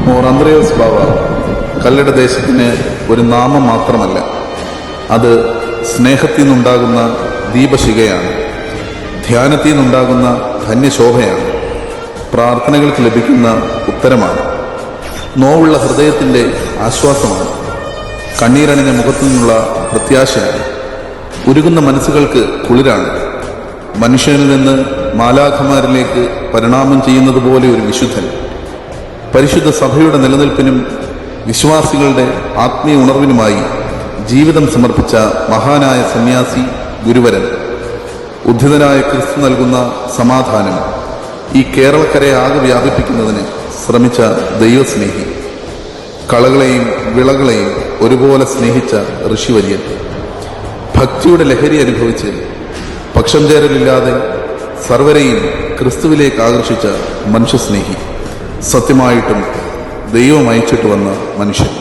More അന്ത്രയോസ് ബാവ കല്ലട ദേശത്തിന് ഒരു നാമം മാത്രമല്ല, അത് സ്നേഹത്തിൽ നിന്നുണ്ടാകുന്ന ദീപശിഖയാണ്, ധ്യാനത്തിൽ നിന്നുണ്ടാകുന്ന ധന്യശോഭയാണ്, പ്രാർത്ഥനകൾക്ക് ലഭിക്കുന്ന ഉത്തരമാണ്, നോവുള്ള ഹൃദയത്തിൻ്റെ ആശ്വാസമാണ്, കണ്ണീരണിഞ്ഞ മുഖത്തു നിന്നുള്ള പ്രത്യാശയാണ്, ഉരുകുന്ന മനസ്സുകൾക്ക് കുളിരാണ്, മനുഷ്യനിൽ നിന്ന് മാലാഖമാരിലേക്ക് പരിണാമം ചെയ്യുന്നത് പോലെ ഒരു വിശുദ്ധൻ, പരിശുദ്ധ സഭയുടെ നിലനിൽപ്പിനും വിശ്വാസികളുടെ ആത്മീയ ഉണർവിനുമായി ജീവിതം സമർപ്പിച്ച മഹാനായ സന്യാസി ഗുരുവരൻ, ഉദ്ധിതനായ ക്രിസ്തു നൽകുന്ന സമാധാനം ഈ കേരളക്കരയെ ആകെ വ്യാപിപ്പിക്കുന്നതിന് ശ്രമിച്ച ദൈവസ്നേഹി, കളകളെയും വിളകളെയും ഒരുപോലെ സ്നേഹിച്ച ഋഷിവര്യൻ, ഭക്തിയുടെ ലഹരി അനുഭവിച്ച് പക്ഷം ചേരലില്ലാതെ സർവരെയും ക്രിസ്തുവിലേക്ക് ആകർഷിച്ച മനുഷ്യസ്നേഹി, സത്യമായിട്ടും ദൈവം അയച്ചിട്ട് വന്ന മനുഷ്യൻ.